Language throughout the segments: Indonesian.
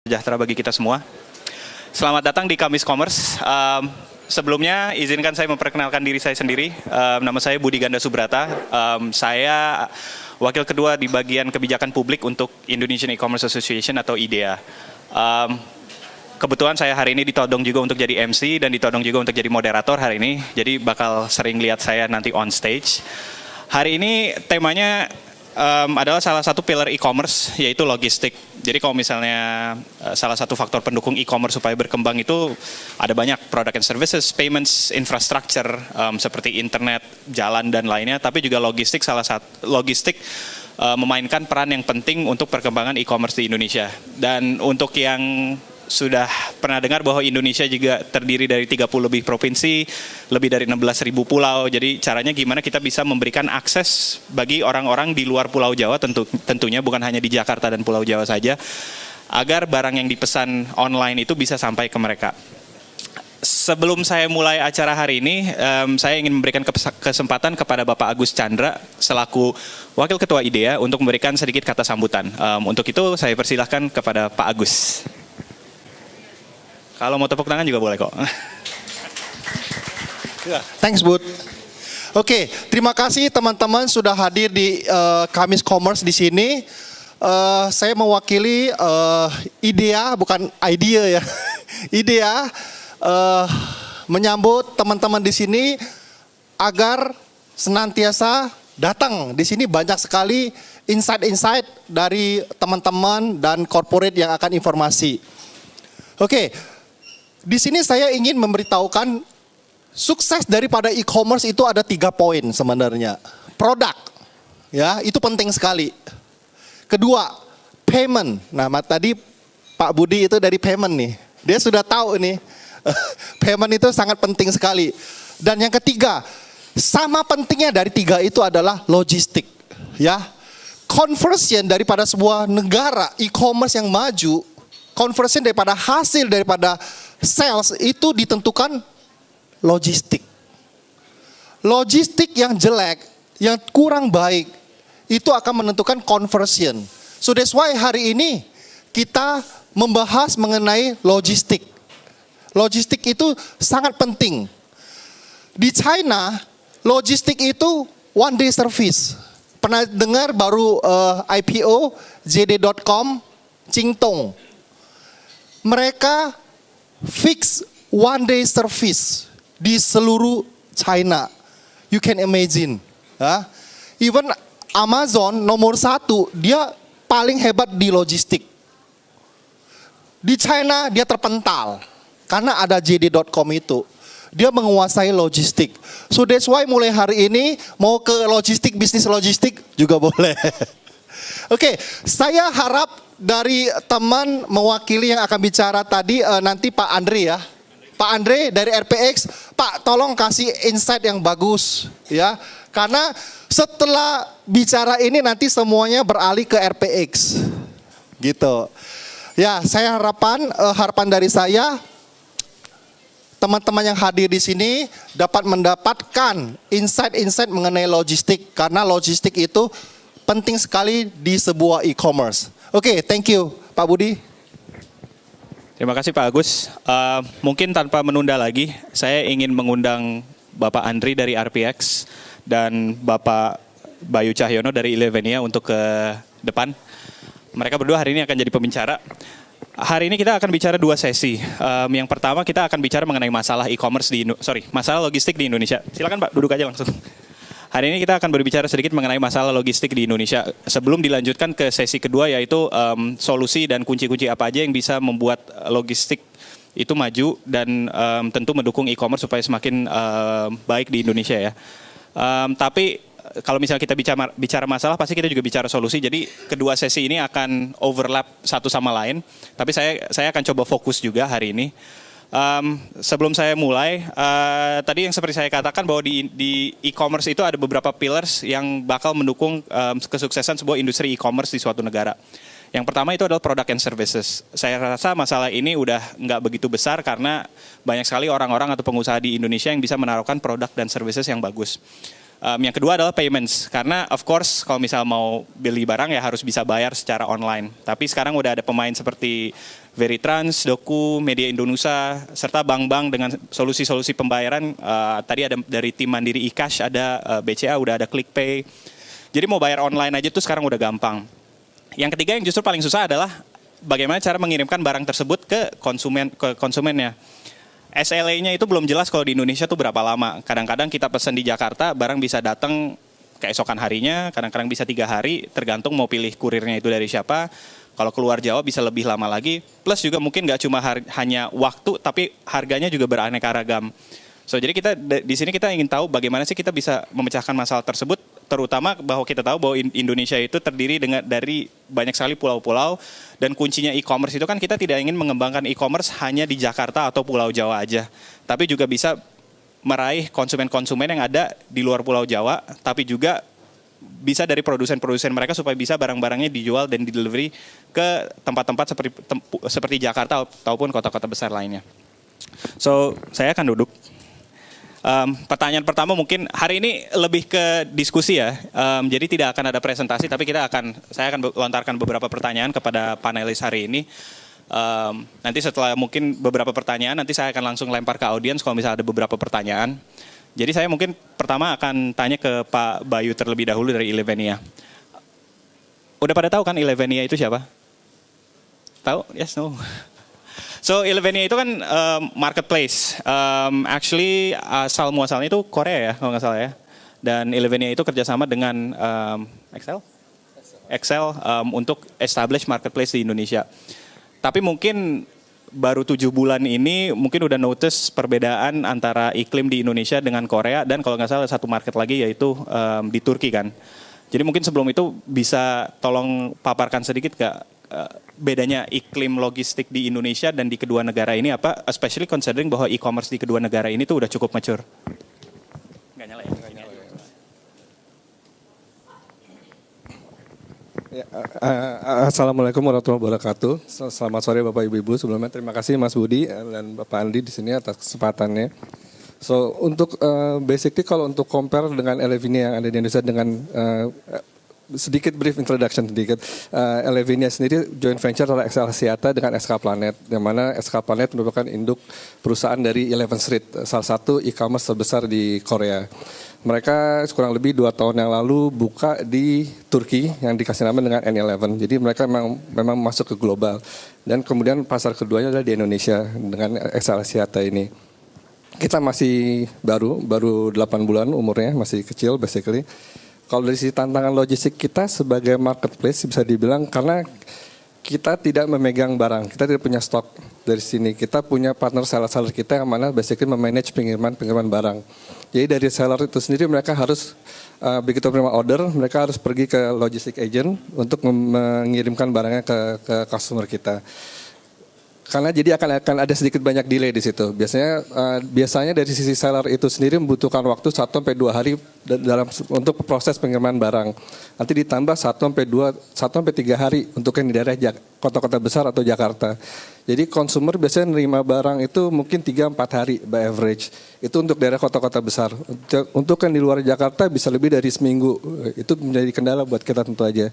Sejahtera bagi kita semua. Selamat datang di Kamis Commerce. Sebelumnya izinkan saya memperkenalkan diri saya sendiri. Nama saya Budi Ganda Subrata. Saya wakil kedua di bagian kebijakan publik untuk Indonesian E-Commerce Association atau IDEA. Kebetulan saya hari ini ditodong juga untuk jadi MC dan ditodong juga untuk jadi moderator hari ini. Jadi bakal sering lihat saya nanti on stage. Hari ini temanya adalah salah satu pilar e-commerce, yaitu logistik. Jadi kalau misalnya salah satu faktor pendukung e-commerce supaya berkembang itu ada banyak product and services, payments, infrastructure seperti internet, jalan dan lainnya. Tapi juga logistik memainkan peran yang penting untuk perkembangan e-commerce di Indonesia. Dan untuk yang sudah pernah dengar bahwa Indonesia juga terdiri dari 30 lebih provinsi, lebih dari 16.000 pulau. Jadi caranya gimana kita bisa memberikan akses bagi orang-orang di luar Pulau Jawa tentunya bukan hanya di Jakarta dan Pulau Jawa saja, agar barang yang dipesan online itu bisa sampai ke mereka. Sebelum saya mulai acara hari ini, saya ingin memberikan kesempatan kepada Bapak Agus Chandra selaku Wakil Ketua IDEA untuk memberikan sedikit kata sambutan. Untuk itu saya persilahkan kepada Pak Agus. Kalau mau tepuk tangan juga boleh kok. Thanks, Bud. Oke, terima kasih teman-teman sudah hadir di Kamis Commerce di sini. Saya mewakili IDEA, bukan idea ya. IDEA menyambut teman-teman di sini agar senantiasa datang. Di sini banyak sekali insight-insight dari teman-teman dan corporate yang akan informasi. Oke. Di sini saya ingin memberitahukan sukses daripada e-commerce itu ada 3 poin sebenarnya. Produk, ya itu penting sekali. Kedua, payment. Nah tadi Pak Budi itu dari payment nih. Dia sudah tahu nih, payment itu sangat penting sekali. Dan yang ketiga, sama pentingnya dari 3 itu adalah logistik. Ya, conversion daripada sebuah negara e-commerce yang maju, conversion daripada hasil daripada sales itu ditentukan logistik. Logistik yang jelek, yang kurang baik, itu akan menentukan conversion. So that's why hari ini kita membahas mengenai logistik. Logistik itu sangat penting. Di China, logistik itu one day service. Pernah dengar baru IPO JD.com, Jingtong. Mereka fix one day service di seluruh China. You can imagine. Even Amazon nomor 1, dia paling hebat di logistik. Di China dia terpental karena ada JD.com itu. Dia menguasai logistik. So that's why mulai hari ini mau ke logistik, bisnis logistik juga boleh. Oke, saya harap dari teman mewakili yang akan bicara tadi nanti Pak Andre ya. Pak Andre dari RPX, Pak tolong kasih insight yang bagus ya. Karena setelah bicara ini nanti semuanya beralih ke RPX. Gitu. Ya, saya harapan dari saya teman-teman yang hadir di sini dapat mendapatkan insight-insight mengenai logistik karena logistik itu penting sekali di sebuah e-commerce. Oke, thank you Pak Budi. Terima kasih Pak Agus. Mungkin tanpa menunda lagi, saya ingin mengundang Bapak Andri dari RPX dan Bapak Bayu Cahyono dari Elevenia untuk ke depan. Mereka berdua hari ini akan jadi pembicara. Hari ini kita akan bicara 2 sesi. Yang pertama kita akan bicara mengenai masalah e-commerce masalah logistik di Indonesia. Silakan Pak, duduk aja langsung. Hari ini kita akan berbicara sedikit mengenai masalah logistik di Indonesia. Sebelum dilanjutkan ke sesi kedua yaitu solusi dan kunci-kunci apa aja yang bisa membuat logistik itu maju dan tentu mendukung e-commerce supaya semakin baik di Indonesia ya. Tapi kalau misalnya kita bicara masalah pasti kita juga bicara solusi. Jadi kedua sesi ini akan overlap satu sama lain. Tapi saya akan coba fokus juga hari ini. Sebelum saya mulai, tadi yang seperti saya katakan bahwa di e-commerce itu ada beberapa pillars yang bakal mendukung kesuksesan sebuah industri e-commerce di suatu negara. Yang pertama itu adalah product and services. Saya rasa masalah ini udah nggak begitu besar karena banyak sekali orang-orang atau pengusaha di Indonesia yang bisa menaruhkan produk dan services yang bagus. Yang kedua adalah payments, karena of course kalau misal mau beli barang ya harus bisa bayar secara online. Tapi sekarang udah ada pemain seperti Veritrans, Doku, Media Indonesia, serta bank-bank dengan solusi-solusi pembayaran. Tadi ada dari tim Mandiri eCash, ada BCA, udah ada ClickPay. Jadi mau bayar online aja tuh sekarang udah gampang. Yang ketiga yang justru paling susah adalah bagaimana cara mengirimkan barang tersebut ke konsumennya. SLA-nya itu belum jelas kalau di Indonesia tuh berapa lama. Kadang-kadang kita pesan di Jakarta, barang bisa datang keesokan harinya, kadang-kadang bisa 3 hari, tergantung mau pilih kurirnya itu dari siapa. Kalau keluar Jawa bisa lebih lama lagi. Plus juga mungkin nggak cuma hanya waktu, tapi harganya juga beraneka ragam. So jadi kita di sini kita ingin tahu bagaimana sih kita bisa memecahkan masalah tersebut, terutama bahwa kita tahu bahwa Indonesia itu terdiri dari banyak sekali pulau-pulau, dan kuncinya e-commerce itu kan kita tidak ingin mengembangkan e-commerce hanya di Jakarta atau Pulau Jawa aja, tapi juga bisa meraih konsumen-konsumen yang ada di luar Pulau Jawa, tapi juga bisa dari produsen-produsen mereka supaya bisa barang-barangnya dijual dan di-delivery ke tempat-tempat seperti Jakarta ataupun kota-kota besar lainnya. So, saya akan duduk. Pertanyaan pertama mungkin hari ini lebih ke diskusi ya, jadi tidak akan ada presentasi, tapi saya akan lontarkan beberapa pertanyaan kepada panelis hari ini. Nanti setelah mungkin beberapa pertanyaan, nanti saya akan langsung lempar ke audiens kalau misalnya ada beberapa pertanyaan. Jadi saya mungkin pertama akan tanya ke Pak Bayu terlebih dahulu dari Elevenia. Udah pada tahu kan Elevenia itu siapa? Tahu? Yes, no. So Elevenia itu kan marketplace. Actually asal muasalnya itu Korea ya kalau nggak salah ya. Dan Elevenia itu kerjasama dengan Excel untuk establish marketplace di Indonesia. Tapi mungkin baru 7 bulan ini mungkin udah notice perbedaan antara iklim di Indonesia dengan Korea, dan kalau nggak salah satu market lagi yaitu di Turki kan. Jadi mungkin sebelum itu bisa tolong paparkan sedikit nggak bedanya iklim logistik di Indonesia dan di kedua negara ini apa, especially considering bahwa e-commerce di kedua negara ini tuh udah cukup mature. Nggak nyala ya? Ya, Assalamualaikum warahmatullahi wabarakatuh. Selamat sore Bapak Ibu. Sebelumnya terima kasih Mas Budi dan Bapak Andi di sini atas kesempatannya. So untuk basically kalau untuk compare dengan Elevenia yang ada di Indonesia dengan sedikit brief introduction sedikit. Elevenia sendiri joint venture adalah XL Axiata dengan SK Planet, yang mana SK Planet merupakan induk perusahaan dari 11 Street, salah satu e-commerce terbesar di Korea. Mereka kurang lebih 2 tahun yang lalu buka di Turki yang dikasih nama dengan N11. Jadi mereka memang masuk ke global. Dan kemudian pasar keduanya adalah di Indonesia dengan XL Axiata ini. Kita masih baru 8 bulan umurnya, masih kecil basically. Kalau dari sisi tantangan logistik kita sebagai marketplace bisa dibilang karena kita tidak memegang barang, kita tidak punya stok dari sini. Kita punya partner seller kita yang mana basically memanage pengiriman barang. Jadi dari seller itu sendiri mereka harus begitu menerima order, mereka harus pergi ke logistic agent untuk mengirimkan barangnya ke customer kita. Karena jadi akan ada sedikit banyak delay di situ. Biasanya dari sisi seller itu sendiri membutuhkan waktu 1-2 hari untuk proses pengiriman barang. Nanti ditambah 1-3 hari untuk yang di daerah kota-kota besar atau Jakarta. Jadi konsumer biasanya menerima barang itu mungkin 3-4 hari by average. Itu untuk daerah kota-kota besar. Untuk yang di luar Jakarta bisa lebih dari seminggu. Itu menjadi kendala buat kita tentu aja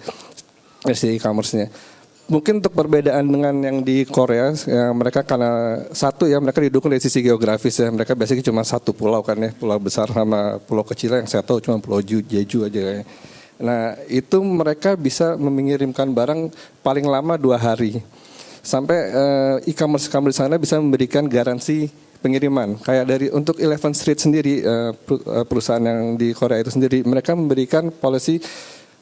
dari sisi e-commerce-nya. Mungkin untuk perbedaan dengan yang di Korea, ya mereka karena mereka didukung dari sisi geografis ya. Mereka biasanya cuma satu pulau kan ya, pulau besar sama pulau kecil yang saya tahu cuma pulau Jeju aja ya. Nah itu mereka bisa mengirimkan barang paling lama 2 hari. Sampai e-commerce di sana bisa memberikan garansi pengiriman. Kayak untuk 11 Street sendiri, perusahaan yang di Korea itu sendiri, mereka memberikan policy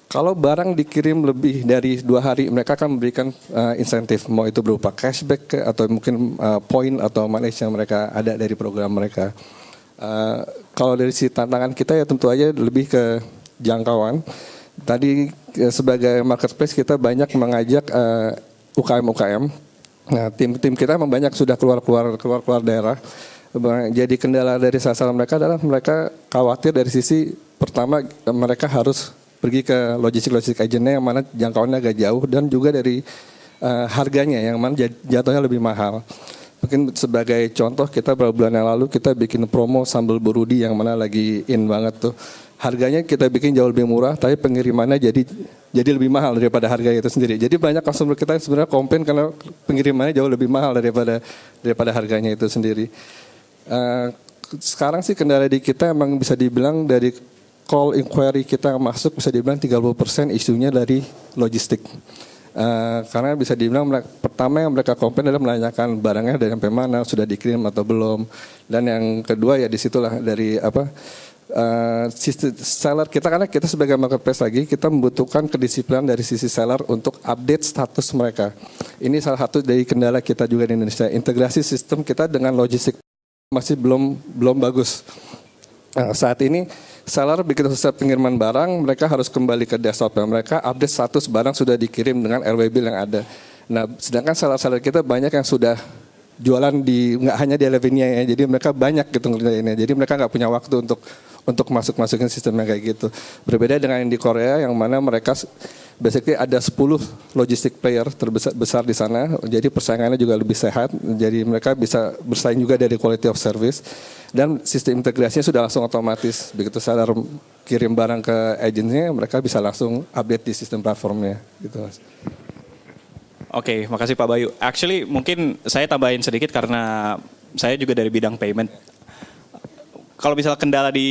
kalau barang dikirim lebih dari 2 hari, mereka akan memberikan insentif, mau itu berupa cashback atau mungkin poin atau mileage yang mereka ada dari program mereka. Kalau dari si tantangan kita ya tentu aja lebih ke jangkauan. Tadi sebagai marketplace kita banyak mengajak UKM. Nah tim kita memang banyak sudah keluar daerah. Jadi kendala dari sasaran mereka adalah mereka khawatir dari sisi pertama mereka harus pergi ke logistik agentnya yang mana jangkauannya agak jauh dan juga dari harganya yang mana jatuhnya lebih mahal. Mungkin sebagai contoh kita beberapa bulan yang lalu kita bikin promo sambal burudi yang mana lagi in banget tuh. harganya kita bikin jauh lebih murah, tapi pengirimannya jadi lebih mahal daripada harga itu sendiri. Jadi banyak customer kita sebenarnya komplain karena pengirimannya jauh lebih mahal daripada harganya itu sendiri. Sekarang sih kendala di kita emang bisa dibilang dari call inquiry kita masuk bisa dibilang 30% isunya dari logistik. Karena bisa dibilang pertama yang mereka komplain adalah menanyakan barangnya dari sampai mana, sudah dikirim atau belum. Dan yang kedua ya disitulah dari seller kita, karena kita sebagai marketplace lagi kita membutuhkan kedisiplinan dari sisi seller untuk update status mereka. Ini salah satu dari kendala kita juga di Indonesia. Integrasi sistem kita dengan logistik masih belum bagus. Nah, saat ini seller begitu selesai pengiriman barang, mereka harus kembali ke desktop mereka, update status barang sudah dikirim dengan RW bill yang ada. Nah, sedangkan seller-seller kita banyak yang sudah jualan nggak hanya di Elevenia ya, jadi mereka banyak gitu ngerjainnya. Jadi mereka nggak punya waktu untuk masukin sistemnya kayak gitu. Berbeda dengan yang di Korea yang mana mereka basically ada 10 logistik player terbesar di sana, jadi persaingannya juga lebih sehat, jadi mereka bisa bersaing juga dari quality of service, dan sistem integrasinya sudah langsung otomatis, begitu seller kirim barang ke agennya, mereka bisa langsung update di sistem platformnya, gitu Mas. Oke, makasih Pak Bayu. Actually mungkin saya tambahin sedikit karena saya juga dari bidang payment. Kalau misalnya kendala di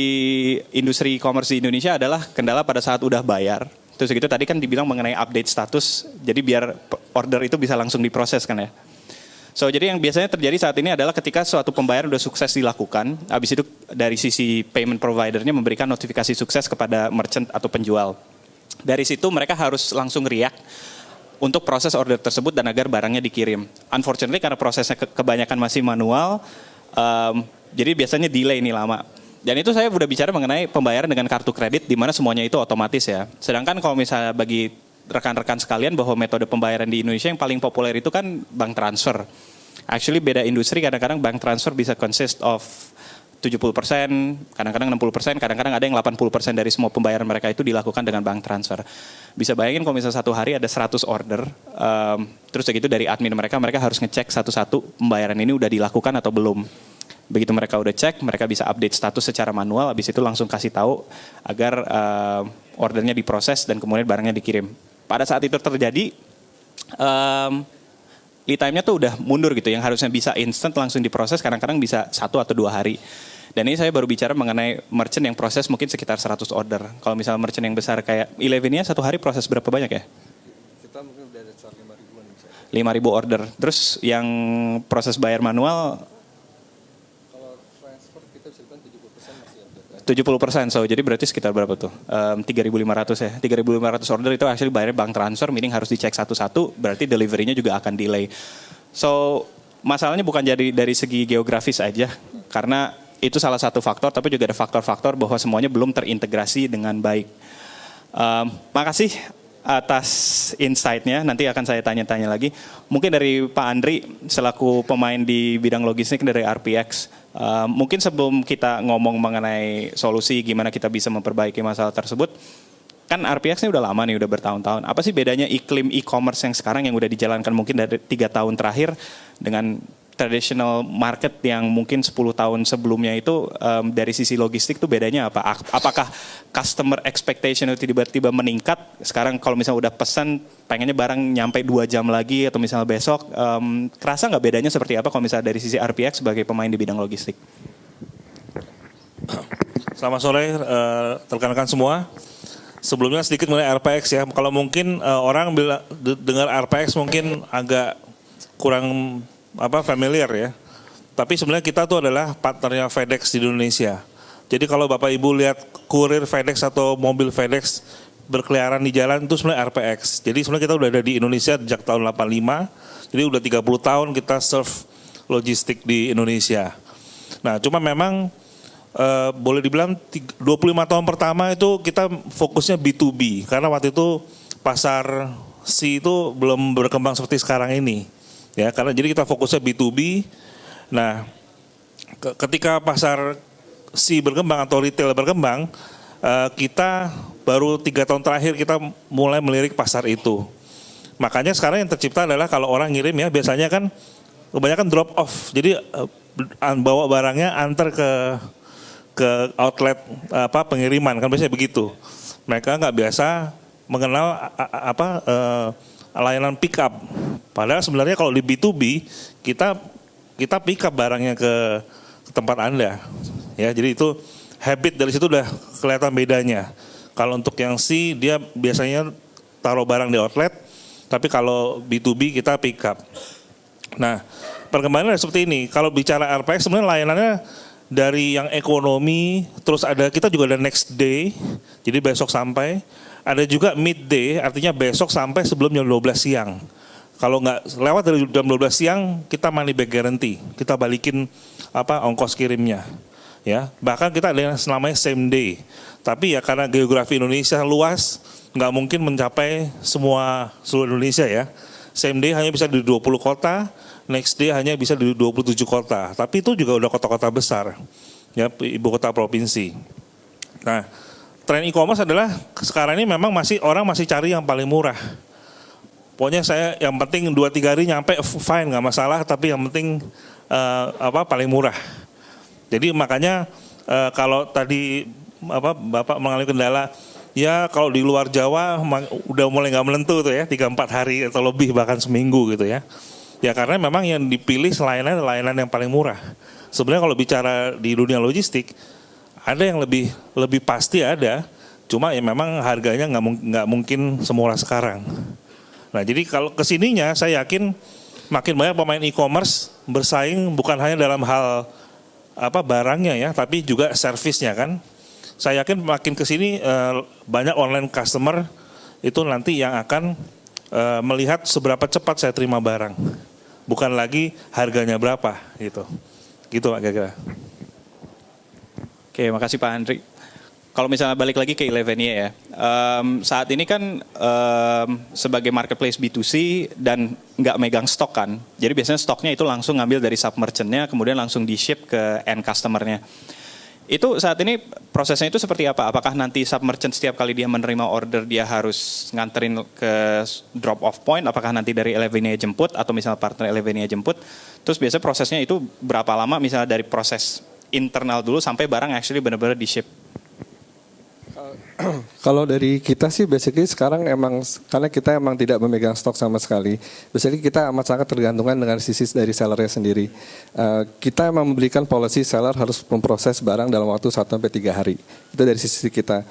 industri e-commerce di Indonesia adalah kendala pada saat udah bayar. Terus gitu tadi kan dibilang mengenai update status, jadi biar order itu bisa langsung diproses kan ya. So jadi yang biasanya terjadi saat ini adalah ketika suatu pembayaran udah sukses dilakukan, habis itu dari sisi payment providernya memberikan notifikasi sukses kepada merchant atau penjual. Dari situ mereka harus langsung react untuk proses order tersebut dan agar barangnya dikirim. Unfortunately karena prosesnya kebanyakan masih manual, jadi biasanya delay ini lama. Dan itu saya udah bicara mengenai pembayaran dengan kartu kredit di mana semuanya itu otomatis ya. Sedangkan kalau misalnya bagi rekan-rekan sekalian bahwa metode pembayaran di Indonesia yang paling populer itu kan bank transfer. Actually beda industri, kadang-kadang bank transfer bisa consist of 70%, kadang-kadang 60%, kadang-kadang ada yang 80% dari semua pembayaran mereka itu dilakukan dengan bank transfer. Bisa bayangin kalau misalnya satu hari ada 100 order, terus begitu dari admin mereka harus ngecek satu-satu pembayaran ini udah dilakukan atau belum. Begitu mereka udah cek, mereka bisa update status secara manual, habis itu langsung kasih tahu agar ordernya diproses dan kemudian barangnya dikirim. Pada saat itu terjadi, lead time-nya tuh udah mundur gitu, yang harusnya bisa instant langsung diproses, kadang-kadang bisa 1 atau 2 hari. Dan ini saya baru bicara mengenai merchant yang proses mungkin sekitar 100 order. Kalau misalnya merchant yang besar kayak Elevenia satu hari proses berapa banyak ya? Kita mungkin udah ada 5.000-an. 5.000 order. Terus yang proses bayar manual 70%, so jadi berarti sekitar berapa tuh? 3.500 ya. 3.500 order itu actually bayarnya bank transfer, meaning harus dicek satu-satu, berarti delivery-nya juga akan delay. So, masalahnya bukan jadi dari segi geografis aja, karena itu salah satu faktor, tapi juga ada faktor-faktor bahwa semuanya belum terintegrasi dengan baik. Makasih atas insight-nya, nanti akan saya tanya-tanya lagi. Mungkin dari Pak Andri, selaku pemain di bidang logistik dari RPX, mungkin sebelum kita ngomong mengenai solusi gimana kita bisa memperbaiki masalah tersebut, kan RPX ini udah lama nih, udah bertahun-tahun. Apa sih bedanya iklim e-commerce yang sekarang yang udah dijalankan mungkin dari 3 tahun terakhir dengan traditional market yang mungkin 10 tahun sebelumnya itu, dari sisi logistik tuh bedanya apa? Apakah customer expectation itu tiba-tiba meningkat? Sekarang kalau misalnya udah pesan pengennya barang nyampe 2 jam lagi atau misalnya besok, kerasa nggak bedanya seperti apa kalau misalnya dari sisi RPX sebagai pemain di bidang logistik? Selamat sore rekan-rekan semua. Sebelumnya sedikit mengenai RPX ya. Kalau mungkin orang dengar RPX mungkin agak kurang familiar ya. Tapi sebenarnya kita tuh adalah partnernya FedEx di Indonesia. Jadi kalau Bapak Ibu lihat kurir FedEx atau mobil FedEx berkeliaran di jalan itu sebenarnya RPX. Jadi sebenarnya kita udah ada di Indonesia sejak tahun 85. Jadi udah 30 tahun kita serve logistik di Indonesia. Nah, cuma memang boleh dibilang 25 tahun pertama itu kita fokusnya B2B. Karena waktu itu pasar C itu belum berkembang seperti sekarang ini. Ya, karena jadi kita fokusnya B2B. Nah, ketika pasar C berkembang atau retail berkembang, kita baru 3 tahun terakhir kita mulai melirik pasar itu. Makanya sekarang yang tercipta adalah kalau orang ngirim ya biasanya kan kebanyakan drop off. Jadi bawa barangnya antar ke ke outlet pengiriman, kan biasanya begitu. Mereka nggak biasa mengenal layanan pick up. Padahal sebenarnya kalau di B2B kita pick up barangnya ke tempat Anda. Ya, jadi itu habit dari situ udah kelihatan bedanya. Kalau untuk yang C dia biasanya taruh barang di outlet, tapi kalau B2B kita pick up. Nah, perkembangannya seperti ini. Kalau bicara RPX sebenarnya layanannya dari yang ekonomi, terus kita juga ada next day, jadi besok sampai. Ada juga midday, artinya besok sampai sebelum jam 12 siang. Kalau nggak lewat dari jam 12 siang, kita money back guarantee. Kita balikin ongkos kirimnya. Ya, bahkan kita ada yang namanya same day. Tapi ya karena geografi Indonesia luas, nggak mungkin mencapai seluruh Indonesia ya. Same day hanya bisa di 20 kota, next day hanya bisa di 27 kota. Tapi itu juga udah kota-kota besar, ya ibu kota provinsi. Nah, tren e-commerce adalah sekarang ini memang orang masih cari yang paling murah. Pokoknya yang penting 2-3 hari nyampe fine nggak masalah, tapi yang penting paling murah. Jadi makanya kalau tadi Bapak mengalami kendala, ya kalau di luar Jawa udah mulai nggak menentu tuh ya, 3-4 hari atau lebih bahkan seminggu gitu ya. Ya karena memang yang dipilih layanan yang paling murah. Sebenarnya kalau bicara di dunia logistik, ada yang lebih pasti ada, cuma ya memang harganya nggak mungkin semurah sekarang. Nah jadi kalau kesininya saya yakin makin banyak pemain e-commerce bersaing bukan hanya dalam hal barangnya ya, tapi juga servisnya kan. Saya yakin makin kesini banyak online customer itu nanti yang akan melihat seberapa cepat saya terima barang, bukan lagi harganya berapa gitu. Gitu Pak kira-kira. Oke, makasih Pak Andri. Kalau misalnya balik lagi ke Elevennya ya, saat ini kan sebagai marketplace B2C dan nggak megang stok kan, jadi biasanya stoknya itu langsung ngambil dari sub-merchantnya, kemudian langsung di-ship ke end customer-nya. Itu saat ini prosesnya itu seperti apa? Apakah nanti sub-merchant setiap kali dia menerima order dia harus nganterin ke drop off point? Apakah nanti dari Elevennya jemput atau misalnya partner Elevennya jemput? Terus biasanya prosesnya itu berapa lama misalnya dari proses internal dulu sampai barang actually benar-benar di-ship? Kalau dari kita sih basically sekarang karena kita emang tidak memegang stok sama sekali. Basically kita amat sangat tergantungan dengan sisi dari sellernya sendiri. Kita emang memberikan policy seller harus memproses barang dalam waktu 1-3 hari. Itu dari sisi kita.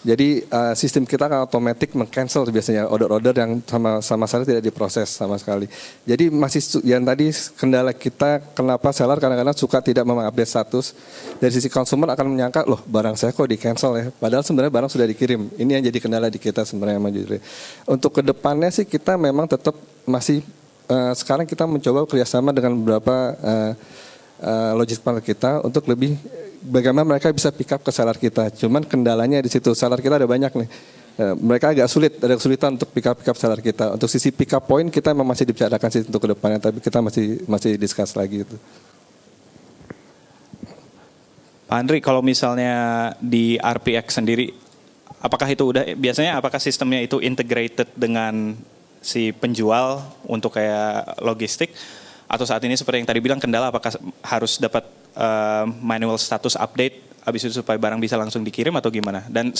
Jadi sistem kita akan otomatis meng-cancel biasanya order-order yang sama sekali tidak diproses sama sekali. Jadi masih yang tadi kendala kita kenapa seller kadang-kadang suka tidak mengupdate status. Dari sisi konsumer akan menyangka loh barang saya kok di-cancel ya. Padahal sebenarnya barang sudah dikirim. Ini yang jadi kendala di kita sebenarnya. Untuk kedepannya sih kita memang tetap masih sekarang kita mencoba kerjasama dengan beberapa logistik partner kita untuk lebih bagaimana mereka bisa pick up ke seller kita. Cuman kendalanya di situ, seller kita ada banyak nih. Mereka agak ada kesulitan untuk pick up seller kita. Untuk sisi pick up point kita memang masih dibicarakan sih untuk kedepannya, tapi kita masih discuss lagi itu. Pak Andri, kalau misalnya di RPX sendiri, apakah itu apakah sistemnya itu integrated dengan si penjual untuk kayak logistik? Atau saat ini seperti yang tadi bilang kendala apakah harus dapat manual status update habis itu supaya barang bisa langsung dikirim atau gimana? Dan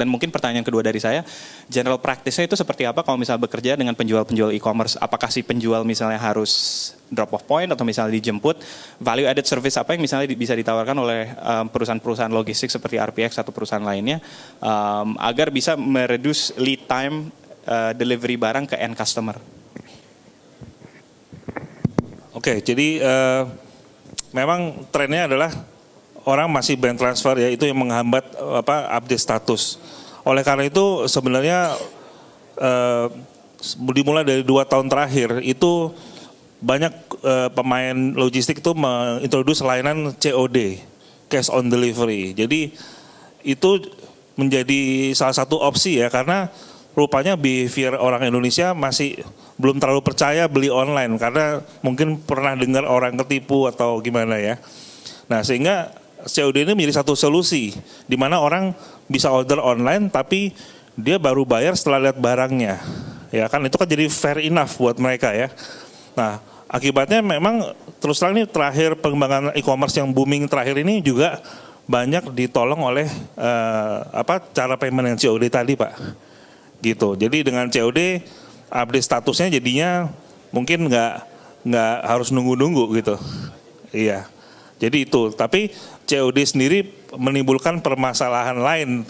mungkin pertanyaan kedua dari saya, general practice-nya itu seperti apa kalau misalnya bekerja dengan penjual-penjual e-commerce? Apakah si penjual misalnya harus drop off point atau misalnya dijemput? Value added service apa yang misalnya bisa ditawarkan oleh perusahaan-perusahaan logistik seperti RPX atau perusahaan lainnya agar bisa mereduce lead time delivery barang ke end customer? Oke, jadi memang trennya adalah orang masih bank transfer ya, itu yang menghambat update status. Oleh karena itu sebenarnya dimulai dari 2 tahun terakhir itu banyak pemain logistik itu mengintroduce layanan COD, cash on delivery. Jadi itu menjadi salah satu opsi ya, karena rupanya behavior orang Indonesia masih belum terlalu percaya beli online karena mungkin pernah dengar orang ketipu atau gimana ya. Nah sehingga COD ini menjadi satu solusi di mana orang bisa order online tapi dia baru bayar setelah lihat barangnya. Ya kan itu kan jadi fair enough buat mereka ya. Nah akibatnya memang terus terang ini terakhir pengembangan e-commerce yang booming terakhir ini juga banyak ditolong oleh cara payment yang COD tadi Pak. Gitu. Jadi dengan COD update statusnya jadinya mungkin nggak harus nunggu-nunggu gitu. Iya. Jadi itu. Tapi COD sendiri menimbulkan permasalahan lain.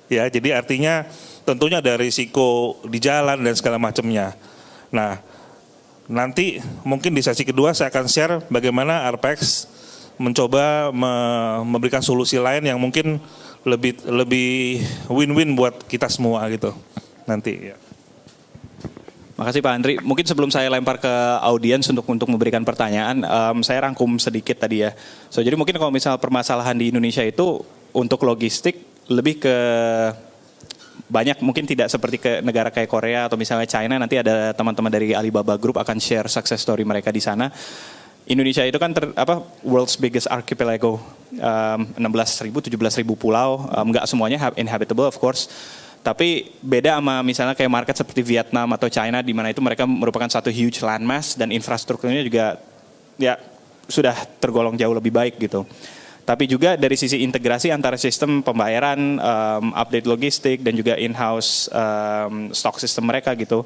Ya. Jadi artinya tentunya ada risiko di jalan dan segala macamnya. Nah, nanti mungkin di sesi kedua saya akan share bagaimana RPX mencoba memberikan solusi lain yang mungkin lebih win-win buat kita semua gitu nanti. Ya. Makasih Pak Andri. Mungkin sebelum saya lempar ke audiens untuk memberikan pertanyaan, saya rangkum sedikit tadi ya. So jadi mungkin kalau misal permasalahan di Indonesia itu untuk logistik lebih ke banyak, mungkin tidak seperti ke negara kayak Korea atau misalnya China. Nanti ada teman-teman dari Alibaba Group akan share success story mereka di sana. Indonesia itu kan world's biggest archipelago, 16.000, 17.000 pulau, nggak semuanya inhabitable of course, tapi beda sama misalnya kayak market seperti Vietnam atau China di mana itu mereka merupakan satu huge landmass dan infrastrukturnya juga ya sudah tergolong jauh lebih baik gitu. Tapi juga dari sisi integrasi antara sistem pembayaran, update logistik dan juga in-house stock system mereka gitu,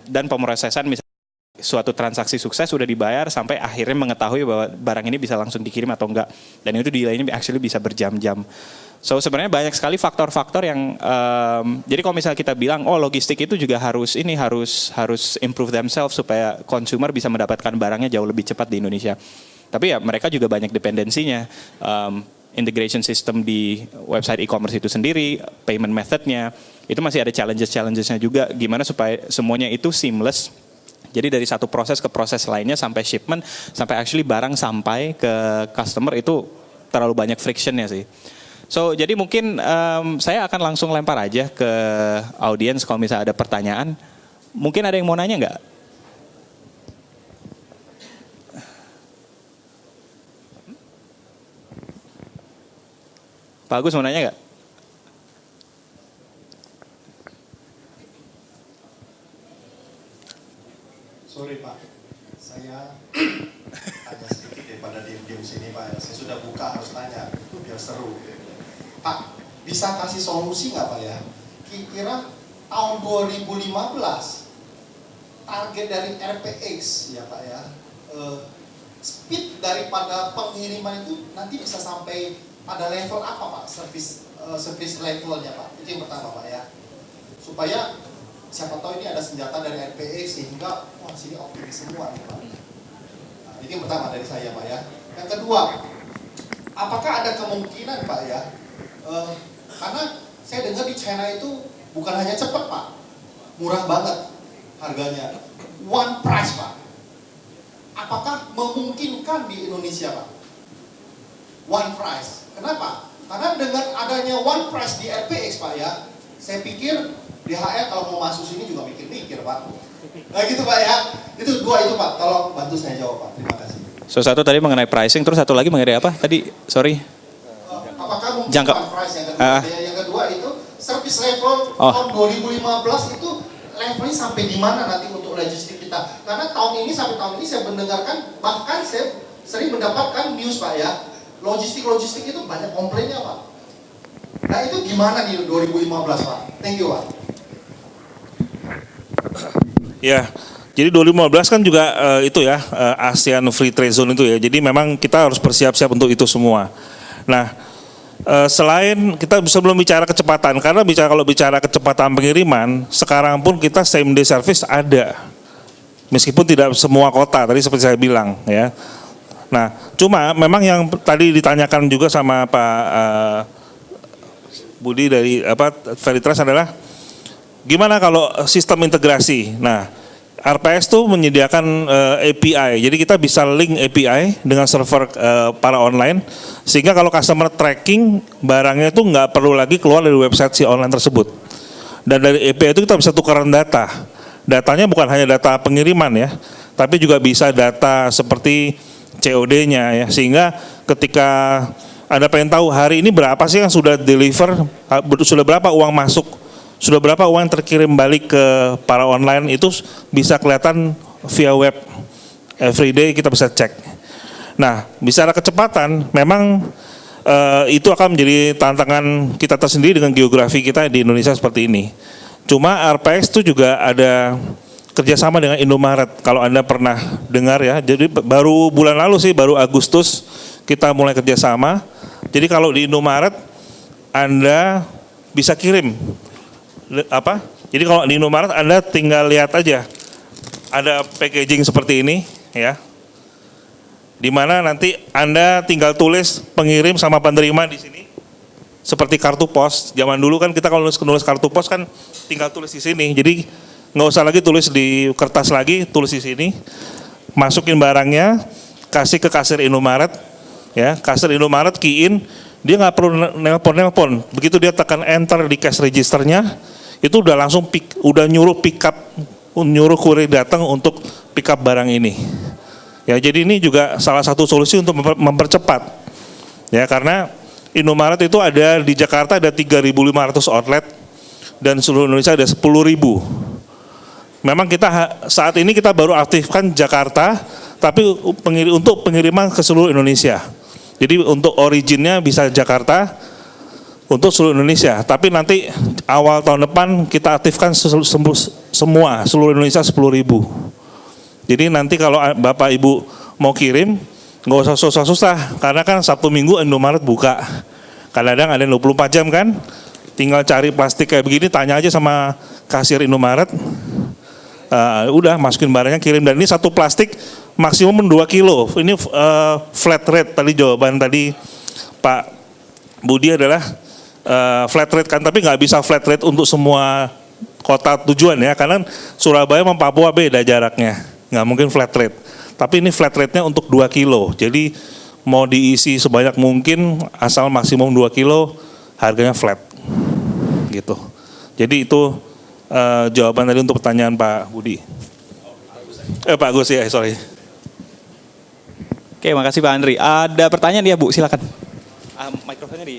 dan pemrosesan misalnya suatu transaksi sukses sudah dibayar sampai akhirnya mengetahui bahwa barang ini bisa langsung dikirim atau enggak, dan itu delaynya actually bisa berjam-jam. So sebenarnya banyak sekali faktor-faktor yang jadi kalau misalnya kita bilang logistik itu juga harus improve themselves supaya consumer bisa mendapatkan barangnya jauh lebih cepat di Indonesia. Tapi ya mereka juga banyak dependensinya, integration system di website e-commerce itu sendiri, payment methodnya, itu masih ada challenges-nya juga, gimana supaya semuanya itu seamless. Jadi dari satu proses ke proses lainnya sampai shipment, sampai actually barang sampai ke customer itu terlalu banyak frictionnya sih. So jadi mungkin saya akan langsung lempar aja ke audiens kalau misalnya ada pertanyaan. Mungkin ada yang mau nanya nggak? Pak Agus mau nanya nggak? Sorry Pak, saya tanya sedikit daripada diam-diam sini Pak. Saya sudah buka harus tanya, itu biar seru. Pak, bisa kasih solusi nggak Pak ya? Kira-kira tahun 2015 target dari RPX ya Pak ya, speed daripada pengiriman itu nanti bisa sampai pada level apa Pak? Service levelnya Pak. Itu yang pertama Pak ya. Supaya siapa tahu ini ada senjata dari RPX sehingga sini optimis semua nih Pak. Nah, ini yang pertama dari saya Pak ya. Yang kedua, apakah ada kemungkinan Pak ya, karena saya dengar di China itu bukan hanya cepat Pak, murah banget harganya, one price Pak. Apakah memungkinkan di Indonesia Pak? One price. Kenapa? Karena dengan adanya one price di RPX Pak ya, saya pikir DHL kalau mau masuk sini juga mikir-mikir Pak. Nah gitu Pak ya. Itu dua itu Pak. Tolong bantu saya jawab Pak. Terima kasih. So satu tadi mengenai pricing, terus satu lagi mengenai apa tadi? Sorry. Apakah mungkin Jangka. one price yang kedua? Yang kedua itu service level tahun 2015 itu levelnya sampai di mana nanti untuk logistik kita? Karena tahun ini sampai tahun ini saya mendengarkan, bahkan saya sering mendapatkan news Pak ya, logistik itu banyak komplainnya Pak. Nah itu gimana di 2015 Pak? Thank you Pak. Ya, jadi 2015 kan juga itu ya ASEAN Free Trade Zone itu ya. Jadi memang kita harus bersiap-siap untuk itu semua. Nah, selain kita belum bicara kecepatan, karena kalau bicara kecepatan pengiriman, sekarang pun kita same day service ada. Meskipun tidak semua kota, tadi seperti saya bilang ya. Nah, cuma memang yang tadi ditanyakan juga sama Pak Budi dari Veritrust adalah gimana kalau sistem integrasi. Nah, RPX tuh menyediakan API, jadi kita bisa link API dengan server para online, sehingga kalau customer tracking barangnya itu nggak perlu lagi keluar dari website si online tersebut. Dan dari API itu kita bisa tukaran data. Datanya bukan hanya data pengiriman ya, tapi juga bisa data seperti COD-nya ya, sehingga ketika Anda pengen tahu hari ini berapa sih yang sudah deliver, sudah berapa uang masuk, sudah berapa uang yang terkirim balik ke para online, itu bisa kelihatan via web. Everyday kita bisa cek. Nah, bicara kecepatan, memang itu akan menjadi tantangan kita tersendiri dengan geografi kita di Indonesia seperti ini. Cuma RPX itu juga ada kerjasama dengan Indomaret. Kalau Anda pernah dengar ya, jadi baru bulan lalu sih, baru Agustus kita mulai kerjasama. Jadi kalau di Indomaret Anda bisa kirim apa? Jadi kalau di Indomaret Anda tinggal lihat aja, ada packaging seperti ini ya, di mana nanti Anda tinggal tulis pengirim sama penerima di sini, seperti kartu pos. Zaman dulu kan kita kalau nulis kartu pos kan tinggal tulis di sini. Jadi nggak usah lagi tulis di kertas lagi, tulis di sini, masukin barangnya, kasih ke kasir Indomaret, ya, kasir Indomaret key in, dia nggak perlu nelpon. Begitu dia tekan enter di cash registernya, itu udah langsung udah nyuruh kurir datang untuk pick up barang ini. Ya, jadi ini juga salah satu solusi untuk mempercepat. Ya, karena Indomaret itu ada di Jakarta ada 3.500 outlet dan seluruh Indonesia ada 10.000. Memang kita saat ini kita baru aktifkan Jakarta, tapi untuk pengiriman ke seluruh Indonesia. Jadi untuk originnya bisa Jakarta, untuk seluruh Indonesia. Tapi nanti awal tahun depan kita aktifkan semua seluruh Indonesia 10.000. Jadi nanti kalau Bapak Ibu mau kirim, nggak usah susah-susah, karena kan Sabtu Minggu Indomaret buka. Kadang-kadang ada 24 jam kan, tinggal cari plastik kayak begini, tanya aja sama kasir Indomaret. Udah masukin barangnya, kirim. Dan ini satu plastik maksimum 2 kilo. Ini flat rate, tadi jawaban tadi Pak Budi adalah flat rate kan, tapi nggak bisa flat rate untuk semua kota tujuan ya, karena Surabaya sama Papua beda jaraknya, nggak mungkin flat rate. Tapi ini flat rate-nya untuk 2 kilo, jadi mau diisi sebanyak mungkin asal maksimum 2 kilo, harganya flat, gitu. Jadi itu jawaban tadi untuk pertanyaan Pak Budi. Pak Gus ya, sorry. Oke, makasih Pak Andri. Ada pertanyaan ya Bu, silakan. Mikrofonnya di.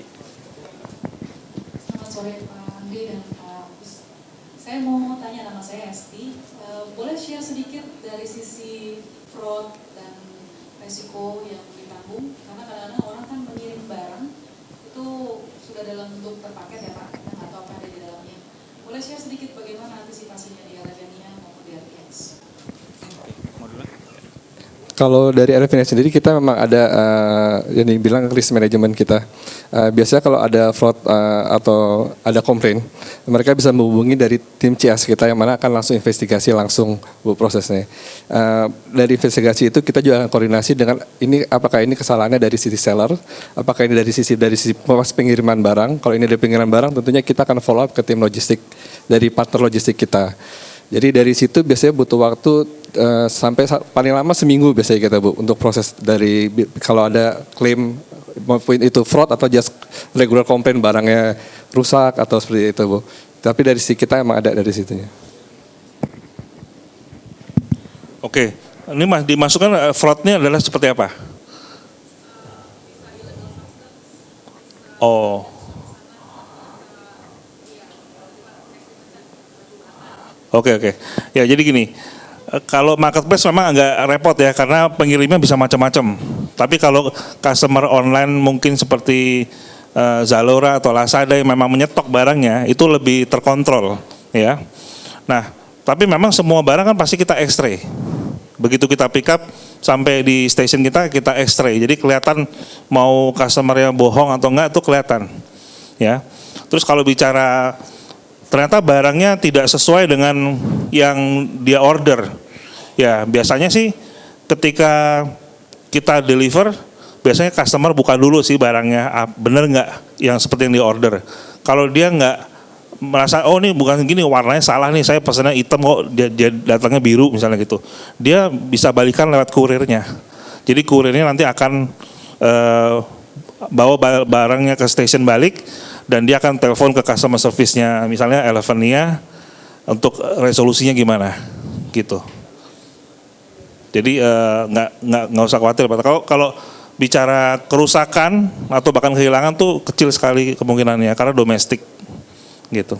Selamat sore Pak Andri dan Pak Agus. Saya mau tanya, nama saya Esti. Boleh share sedikit dari sisi fraud dan resiko yang ditanggung? Karena kadang-kadang orang kan mengirim barang itu sudah dalam bentuk terpaket ya Pak, kita nggak tahu apa ada di dalamnya. Boleh share sedikit bagaimana antisipasinya di Elevania maupun di RPX? Kalau dari Elevania sendiri kita memang ada yang dibilang risk management kita. Biasanya kalau ada fraud atau ada komplain, mereka bisa menghubungi dari tim CS kita yang mana akan langsung investigasi langsung prosesnya. Dari investigasi itu kita juga akan koordinasi dengan ini, apakah ini kesalahannya dari sisi seller, apakah ini dari sisi pengiriman barang. Kalau ini dari pengiriman barang, tentunya kita akan follow up ke tim logistik dari partner logistik kita. Jadi dari situ biasanya butuh waktu sampai paling lama seminggu biasanya kita Bu untuk proses dari kalau ada klaim itu fraud atau just regular complaint barangnya rusak atau seperti itu Bu. Tapi dari sisi kita emang ada dari situnya. Oke, ini dimasukkan fraudnya adalah seperti apa? Oh. Oke. Ya jadi gini, kalau marketplace memang agak repot ya karena pengirimnya bisa macam-macam. Tapi kalau customer online mungkin seperti Zalora atau Lazada yang memang menyetok barangnya itu lebih terkontrol ya. Nah, tapi memang semua barang kan pasti kita X-ray. Begitu kita pick up sampai di station kita X-ray. Jadi kelihatan mau customer yang bohong atau enggak itu kelihatan. Ya. Terus kalau bicara ternyata barangnya tidak sesuai dengan yang dia order. Ya biasanya sih ketika kita deliver, biasanya customer buka dulu sih barangnya, bener nggak yang seperti yang di order. Kalau dia nggak merasa, oh ini bukan gini, warnanya salah nih, saya pesannya hitam kok dia datangnya biru misalnya gitu. Dia bisa balikan lewat kurirnya. Jadi kurirnya nanti akan bawa barangnya ke station balik, dan dia akan telepon ke customer service-nya, misalnya Elevania, untuk resolusinya gimana, gitu. Jadi nggak usah khawatir. Kalau bicara kerusakan atau bahkan kehilangan tuh kecil sekali kemungkinannya karena domestik, gitu.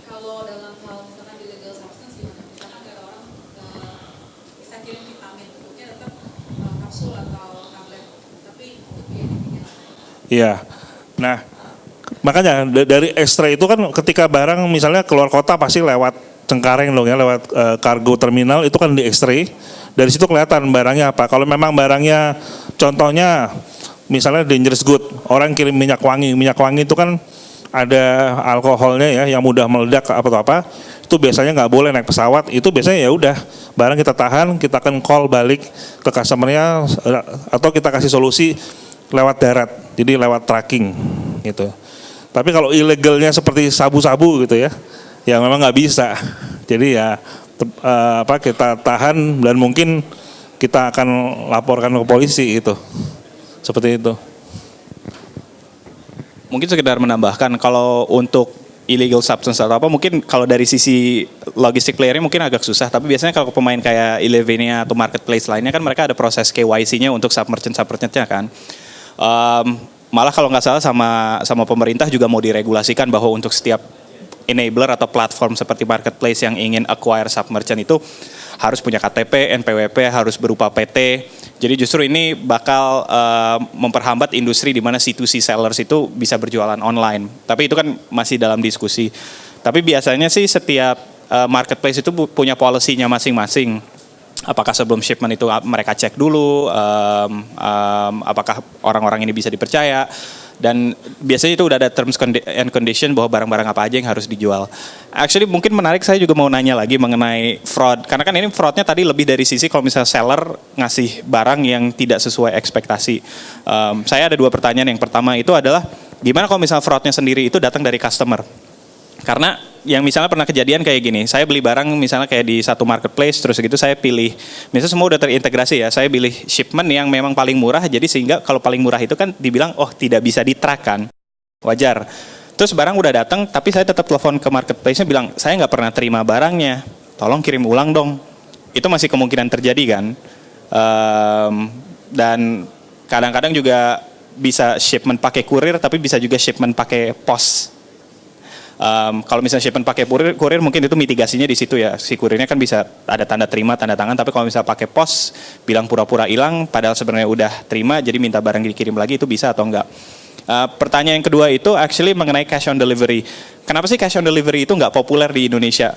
Kalau dalam hal misalkan illegal substance gimana? Misalkan ada orang bisa kirim vitamin, bentuknya tetap kapsul atau Iya. Nah, makanya dari X-ray itu kan ketika barang misalnya keluar kota pasti lewat Cengkareng dong ya, lewat kargo terminal itu kan di X-ray. Dari situ kelihatan barangnya apa. Kalau memang barangnya contohnya misalnya dangerous good, orang kirim minyak wangi itu kan ada alkoholnya ya yang mudah meledak atau apa. Itu biasanya nggak boleh naik pesawat. Itu biasanya ya udah barang kita tahan, kita akan call balik ke customernya atau kita kasih solusi lewat darat, jadi lewat tracking gitu. Tapi kalau ilegalnya seperti sabu-sabu gitu ya, ya memang nggak bisa. Jadi ya kita tahan dan mungkin kita akan laporkan ke polisi gitu. Seperti itu. Mungkin sekedar menambahkan kalau untuk illegal substance atau apa mungkin kalau dari sisi logistik playernya mungkin agak susah, tapi biasanya kalau pemain kayak Elevenia atau marketplace lainnya kan mereka ada proses KYC-nya untuk submerchant-nya kan. Malah kalau nggak salah sama pemerintah juga mau diregulasikan bahwa untuk setiap enabler atau platform seperti marketplace yang ingin acquire submerchant itu harus punya KTP, NPWP, harus berupa PT. Jadi justru ini bakal memperhambat industri di mana C2C sellers itu bisa berjualan online. Tapi itu kan masih dalam diskusi. Tapi biasanya sih setiap marketplace itu punya policy-nya masing-masing. Apakah sebelum shipment itu mereka cek dulu, apakah orang-orang ini bisa dipercaya. Dan biasanya itu udah ada terms and condition bahwa barang-barang apa aja yang harus dijual. Actually mungkin menarik, saya juga mau nanya lagi mengenai fraud. Karena kan ini fraudnya tadi lebih dari sisi kalau misalnya seller ngasih barang yang tidak sesuai ekspektasi. Saya ada 2 pertanyaan. Yang pertama itu adalah gimana kalau misalnya fraudnya sendiri itu datang dari customer? Karena yang misalnya pernah kejadian kayak gini, saya beli barang misalnya kayak di satu marketplace, terus gitu saya pilih, misalnya semua udah terintegrasi ya, saya pilih shipment yang memang paling murah, jadi sehingga kalau paling murah itu kan dibilang, oh tidak bisa di-track kan, wajar. Terus barang udah datang, tapi saya tetap telepon ke marketplace-nya bilang, saya nggak pernah terima barangnya, tolong kirim ulang dong. Itu masih kemungkinan terjadi kan. Dan kadang-kadang juga bisa shipment pakai kurir, tapi bisa juga shipment pakai pos. Kalau misalnya shipment pakai kurir mungkin itu mitigasinya di situ ya, si kurirnya kan bisa ada tanda terima, tanda tangan, tapi kalau misalnya pakai pos bilang pura-pura hilang padahal sebenarnya udah terima jadi minta barang dikirim lagi, itu bisa atau enggak? Pertanyaan yang kedua itu actually mengenai cash on delivery. Kenapa sih cash on delivery itu nggak populer di Indonesia?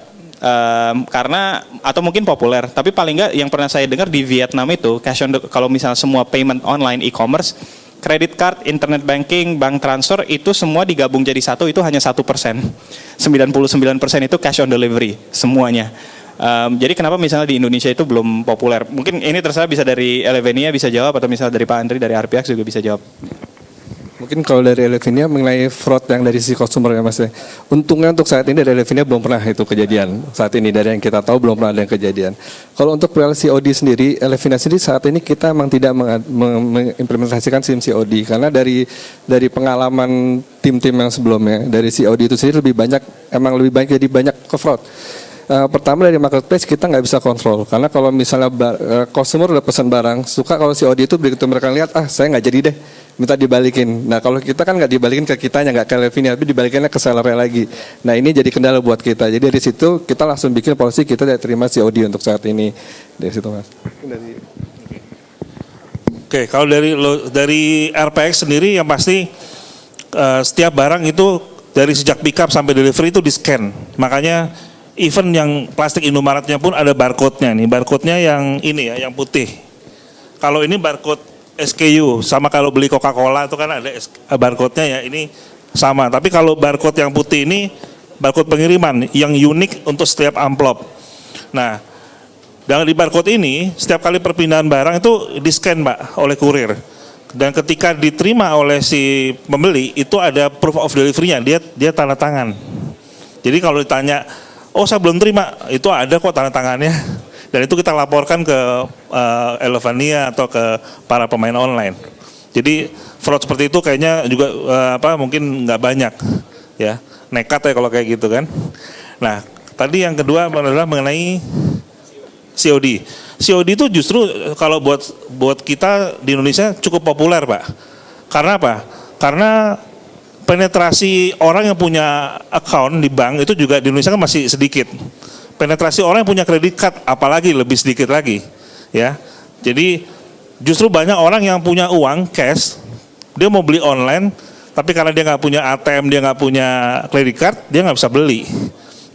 Karena atau mungkin populer, tapi paling nggak yang pernah saya dengar di Vietnam itu cash on kalau misalnya semua payment online e-commerce, credit card, internet banking, bank transfer itu semua digabung jadi satu, itu hanya 1%. 99% itu cash on delivery semuanya. Jadi kenapa misalnya di Indonesia itu belum populer? Mungkin ini terserah, bisa dari Elevenia bisa jawab atau misalnya dari Pak Andri dari RPX juga bisa jawab. Mungkin kalau dari Elevenia mengenai fraud yang dari sisi consumer ya Mas. Untungnya untuk saat ini dari Elevenia belum pernah itu kejadian. Saat ini dari yang kita tahu belum pernah ada yang kejadian. Kalau untuk PL COD sendiri, Elevenia sendiri saat ini kita memang tidak mengimplementasikan SIM COD karena dari pengalaman tim-tim yang sebelumnya, dari COD itu sendiri lebih banyak jadi banyak ke fraud. Pertama dari marketplace kita nggak bisa kontrol karena kalau misalnya customer udah pesan barang, suka kalau COD itu begitu mereka lihat saya nggak jadi deh, minta dibalikin. Nah kalau kita kan nggak dibalikin ke kitanya, nggak ke Elevenia, tapi dibalikinnya ke sellernya lagi. Nah ini jadi kendala buat kita. Jadi dari situ kita langsung bikin policy, kita tidak terima COD untuk saat ini. Dari situ Mas. Oke, kalau dari RPX sendiri yang pasti setiap barang itu dari sejak pick up sampai delivery itu di scan. Makanya even yang plastik Indomaretnya pun ada barcode-nya nih. Barcode-nya yang ini ya, yang putih. Kalau ini barcode SKU, sama kalau beli Coca-Cola itu kan ada barcode-nya ya, ini sama. Tapi kalau barcode yang putih ini barcode pengiriman yang unik untuk setiap amplop. Nah, dengan di barcode ini setiap kali perpindahan barang itu di-scan Pak oleh kurir. Dan ketika diterima oleh si pembeli itu ada proof of delivery-nya, dia tanda tangan. Jadi kalau ditanya, oh saya belum terima, itu ada kok tanda tangannya. Dan itu kita laporkan ke Elevenia atau ke para pemain online. Jadi fraud seperti itu kayaknya juga mungkin nggak banyak, ya, nekat ya kalau kayak gitu kan. Nah tadi yang kedua adalah mengenai COD. COD itu justru kalau buat kita di Indonesia cukup populer Pak. Karena apa? Karena penetrasi orang yang punya account di bank itu juga di Indonesia kan masih sedikit. Penetrasi orang yang punya kredit card apalagi lebih sedikit lagi, ya. Jadi justru banyak orang yang punya uang cash Dia mau beli online, tapi karena dia nggak punya ATM, dia nggak punya credit card, dia nggak bisa beli.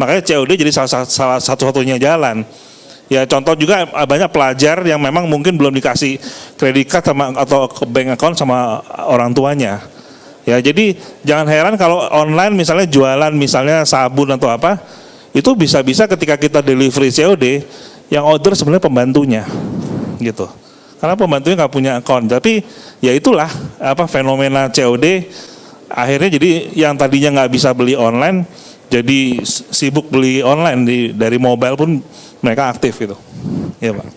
Makanya COD jadi salah satu-satunya jalan. Ya contoh juga banyak pelajar yang memang mungkin belum dikasih credit card atau ke bank account sama orang tuanya. Ya jadi jangan heran kalau online misalnya jualan misalnya sabun atau apa, itu bisa-bisa ketika kita delivery COD, yang order sebenarnya pembantunya, gitu. Karena pembantunya nggak punya account. Tapi ya itulah fenomena COD. Akhirnya jadi yang tadinya nggak bisa beli online, jadi sibuk beli online dari mobile pun mereka aktif gitu. Ya Pak.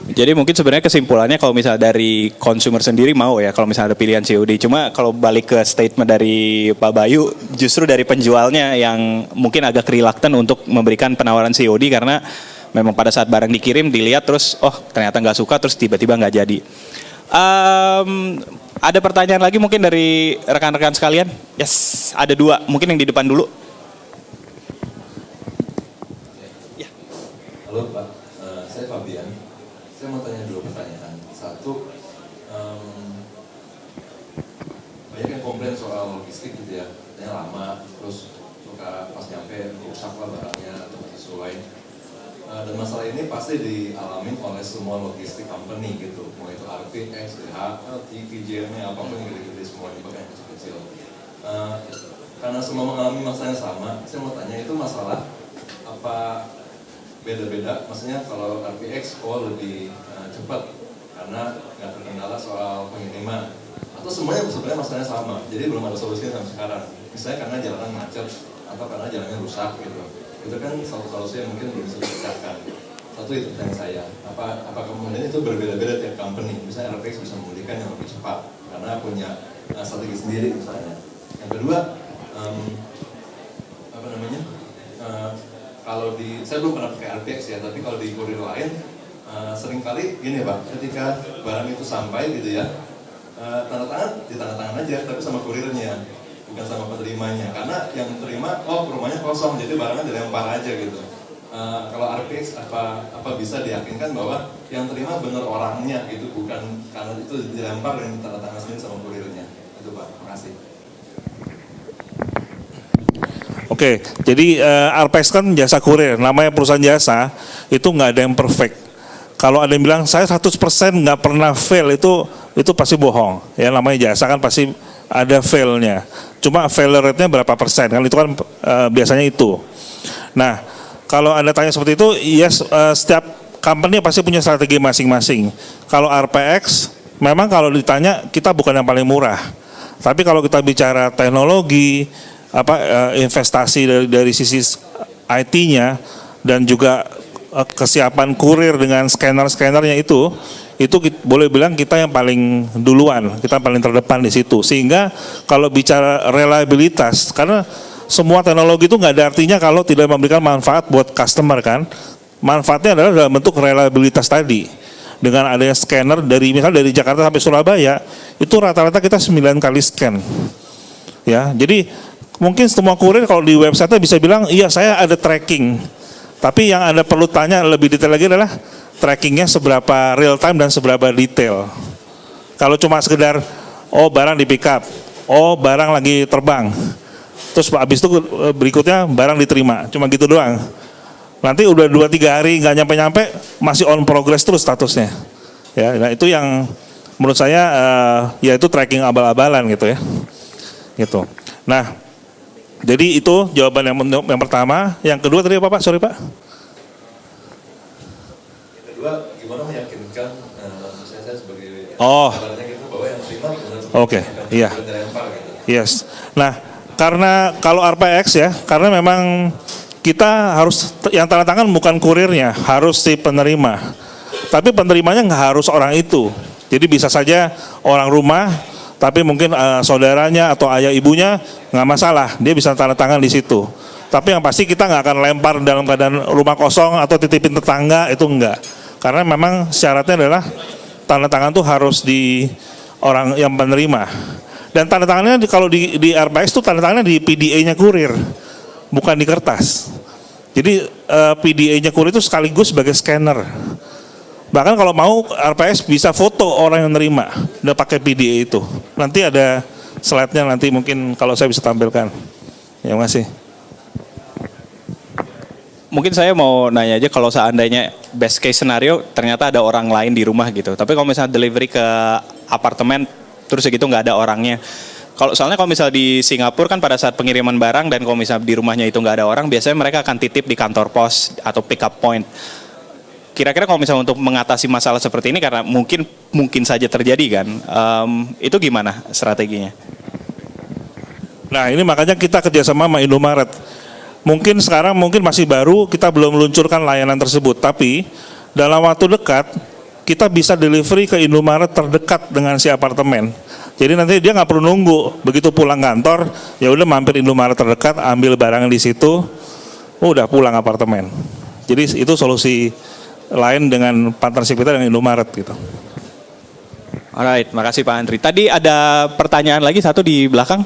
Jadi mungkin sebenarnya kesimpulannya kalau misalnya dari consumer sendiri mau ya kalau misalnya ada pilihan COD. Cuma kalau balik ke statement dari Pak Bayu, justru dari penjualnya yang mungkin agak reluctant untuk memberikan penawaran COD karena memang pada saat barang dikirim dilihat terus ternyata nggak suka terus tiba-tiba nggak jadi. Ada pertanyaan lagi mungkin dari rekan-rekan sekalian? Yes, ada 2. Mungkin yang di depan dulu. Halo Pak, saya Fabian. Saya mau tanya 2 pertanyaan. Satu, banyak yang komplain soal logistik gitu ya, katanya lama, terus suka pas nyampe rusak lah barangnya atau sesuai. Dan masalah ini pasti dialami oleh semua logistik company gitu, mau itu RPX, DHL, TVJ-nya, apapun yang gede-gede semua di bagian kecil-kecil. Karena semua mengalami masalah yang sama, saya mau tanya itu masalah apa beda-beda, maksudnya kalau RPX lebih cepat karena nggak terkendala soal pengiriman, atau semuanya sebenarnya masalahnya sama, jadi belum ada solusinya sampai sekarang. Misalnya karena jalanan macet atau karena jalannya rusak gitu, itu kan satu solusi yang mungkin belum bisa dipecahkan. Satu itu pertanyaan saya, apa kemudian itu berbeda-beda tiap company, misalnya RPX bisa memulihkan yang lebih cepat karena punya strategi sendiri misalnya. Yang kedua, kalau saya belum pernah pakai RPX ya, tapi kalau di kurir lain seringkali gini Pak, ketika barang itu sampai gitu ya, tanda tangan aja, tapi sama kurirnya, bukan sama penerimanya, karena yang terima rumahnya kosong, jadi barangnya dilempar aja gitu. Kalau RPX apa bisa diyakinkan bahwa yang terima benar orangnya gitu, bukan karena itu dilempar dan tanda tangan sendiri sama kurirnya. Itu Pak, makasih. Oke, jadi RPX kan jasa kurir, namanya perusahaan jasa, itu nggak ada yang perfect. Kalau ada yang bilang saya 100% nggak pernah fail, itu pasti bohong. Ya namanya jasa kan pasti ada failnya. Cuma failure rate-nya berapa persen, kan itu kan biasanya itu. Nah, kalau Anda tanya seperti itu, yes, setiap company pasti punya strategi masing-masing. Kalau RPX, memang kalau ditanya kita bukan yang paling murah. Tapi kalau kita bicara teknologi, investasi dari sisi IT-nya dan juga kesiapan kurir dengan scanner-scannernya itu boleh bilang kita yang paling duluan, kita paling terdepan di situ. Sehingga kalau bicara reliabilitas, karena semua teknologi itu nggak ada artinya kalau tidak memberikan manfaat buat customer kan. Manfaatnya adalah dalam bentuk reliabilitas tadi. Dengan adanya scanner misalnya dari Jakarta sampai Surabaya, itu rata-rata kita 9 kali scan. Ya, jadi mungkin semua kurir kalau di website bisa bilang, iya saya ada tracking. Tapi yang Anda perlu tanya lebih detail lagi adalah trackingnya seberapa real time dan seberapa detail. Kalau cuma sekedar, barang di pick up, barang lagi terbang. Terus habis itu berikutnya barang diterima, cuma gitu doang. Nanti udah 2-3 hari nggak nyampe-nyampe, masih on progress terus statusnya. Ya, nah itu yang menurut saya ya itu tracking abal-abalan gitu ya. Gitu. Nah, jadi itu jawaban yang pertama. Yang kedua tadi apa Pak? Sorry Pak. Yang kedua, gimana meyakinkan saya sebagai gitu, bahwa yang terima Oke, iya. Yes. Nah, karena kalau RPX ya, karena memang kita harus yang tanda tangan bukan kurirnya, harus si penerima. Tapi penerimanya nggak harus orang itu. Jadi bisa saja orang rumah, tapi mungkin saudaranya atau ayah ibunya nggak masalah, dia bisa tanda tangan di situ. Tapi yang pasti kita nggak akan lempar dalam keadaan rumah kosong atau titipin tetangga, itu enggak. Karena memang syaratnya adalah tanda tangan tuh harus di orang yang penerima. Dan tanda tangannya kalau di RPX tuh tanda tangannya di PDA-nya kurir, bukan di kertas. Jadi PDA-nya kurir itu sekaligus sebagai scanner. Bahkan kalau mau RPX bisa foto orang yang nerima, udah pakai PDA itu. Nanti ada slide-nya nanti mungkin kalau saya bisa tampilkan. Ya, makasih. Mungkin saya mau nanya aja kalau seandainya best case scenario ternyata ada orang lain di rumah gitu. Tapi kalau misalnya delivery ke apartemen terus segitu nggak ada orangnya. Soalnya kalau misalnya di Singapura kan pada saat pengiriman barang dan kalau misalnya di rumahnya itu nggak ada orang, biasanya mereka akan titip di kantor pos atau pick up point. Kira-kira kalau misalnya untuk mengatasi masalah seperti ini karena mungkin saja terjadi kan, itu gimana strateginya? Nah ini makanya kita kerjasama sama Indomaret. Mungkin sekarang masih baru, kita belum meluncurkan layanan tersebut, tapi dalam waktu dekat kita bisa delivery ke Indomaret terdekat dengan si apartemen. Jadi nanti dia nggak perlu nunggu, begitu pulang kantor, ya udah mampir Indomaret terdekat, ambil barang di situ, udah pulang apartemen. Jadi itu solusi lain dengan partnership kita dengan Indomaret gitu. Alright, makasih Pak Andri. Tadi ada pertanyaan lagi satu di belakang.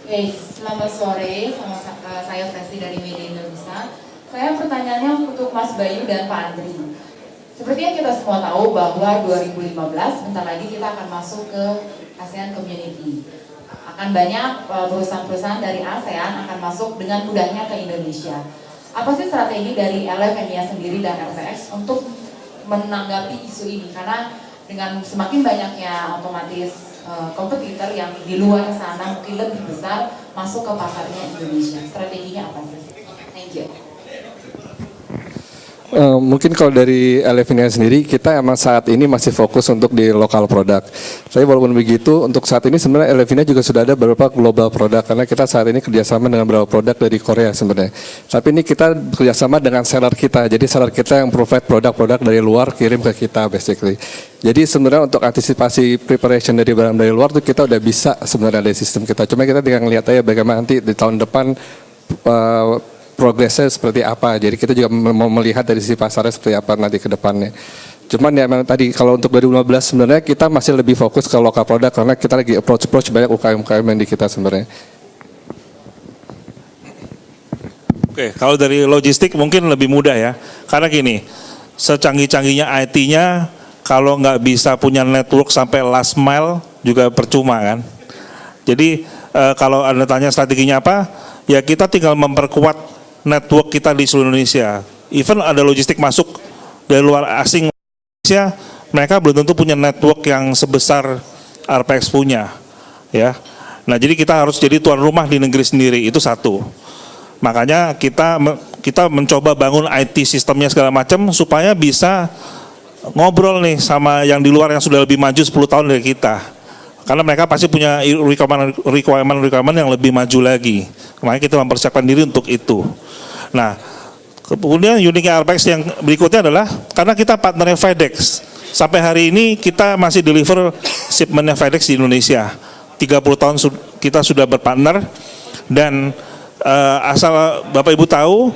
Oke, selamat sore, saya Fresi dari Media Indonesia. Saya pertanyaannya untuk Mas Bayu dan Pak Andri. Seperti yang kita semua tahu bahwa 2015 bentar lagi kita akan masuk ke ASEAN Community. Akan banyak perusahaan-perusahaan dari ASEAN akan masuk dengan mudahnya ke Indonesia. Apa sih strategi dari LFNIA sendiri dan RPX untuk menanggapi isu ini? Karena dengan semakin banyaknya otomatis kompetitor yang di luar sana mungkin lebih besar masuk ke pasarnya Indonesia. Strateginya apa sih? Thank you. Mungkin kalau dari Elevinia sendiri, kita emang saat ini masih fokus untuk di lokal produk. Tapi walaupun begitu, untuk saat ini sebenarnya Elevinia juga sudah ada beberapa global produk, karena kita saat ini kerjasama dengan beberapa produk dari Korea sebenarnya. Tapi ini kita kerjasama dengan seller kita, jadi seller kita yang provide produk-produk dari luar kirim ke kita basically. Jadi sebenarnya untuk antisipasi preparation dari barang dari luar tuh kita udah bisa sebenarnya dari sistem kita. Cuma kita tinggal ngeliat aja bagaimana nanti di tahun depan progresnya seperti apa. Jadi kita juga mau melihat dari sisi pasarnya seperti apa nanti ke depannya. Cuman ya memang tadi kalau untuk 2015 sebenarnya kita masih lebih fokus ke lokal produk karena kita lagi approach banyak UKM-UKM yang di kita sebenarnya. Oke, kalau dari logistik mungkin lebih mudah ya. Karena gini, secanggih-canggihnya IT-nya kalau nggak bisa punya network sampai last mile juga percuma kan. Jadi kalau Anda tanya strateginya apa, ya kita tinggal memperkuat network kita di seluruh Indonesia. Even ada logistik masuk dari luar asing Indonesia, mereka belum tentu punya network yang sebesar RPX punya, ya. Nah, jadi kita harus jadi tuan rumah di negeri sendiri, itu satu. Makanya kita mencoba bangun IT sistemnya segala macam supaya bisa ngobrol nih sama yang di luar yang sudah lebih maju 10 tahun dari kita. Karena mereka pasti punya requirement yang lebih maju lagi. Makanya kita mempersiapkan diri untuk itu. Nah, kemudian uniknya RPX yang berikutnya adalah karena kita partnernya FedEx. Sampai hari ini kita masih deliver shipmentnya FedEx di Indonesia. 30 tahun kita sudah berpartner dan asal Bapak Ibu tahu,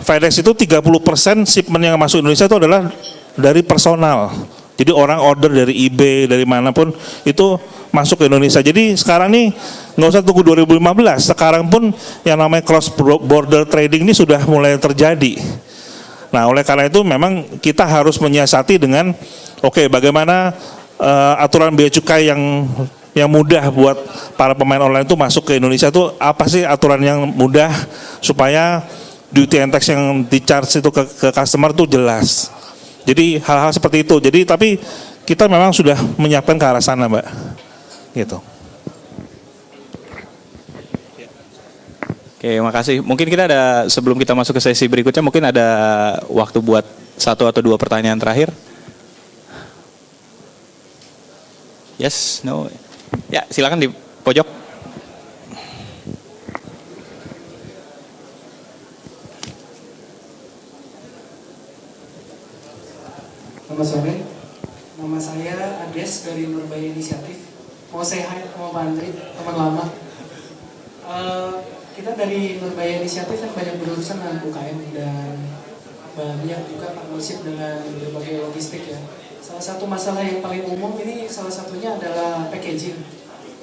FedEx itu 30% shipment yang masuk Indonesia itu adalah dari personal. Jadi orang order dari eBay, dari manapun itu masuk ke Indonesia. Jadi sekarang nih nggak usah tunggu 2015, sekarang pun yang namanya cross border trading ini sudah mulai terjadi. Nah oleh karena itu memang kita harus menyiasati dengan bagaimana aturan bea cukai yang mudah buat para pemain online itu masuk ke Indonesia itu apa sih aturan yang mudah supaya duty and tax yang di charge itu ke customer itu jelas. Jadi hal-hal seperti itu. Jadi tapi kita memang sudah menyiapkan ke arah sana, Mbak. Gitu. Oke, makasih. Mungkin kita ada sebelum kita masuk ke sesi berikutnya mungkin ada waktu buat 1 atau 2 pertanyaan terakhir. Yes, no. Ya, silakan di pojok. Selamat sore, nama saya Ades dari Nurbaya Inisiatif. Mau say hi sama Pak Andri, teman lama. Kita dari Nurbaya Inisiatif kan banyak berurusan dengan UKM dan banyak juga partnership dengan berbagai logistik ya. Salah satu masalah yang paling umum ini salah satunya adalah packaging.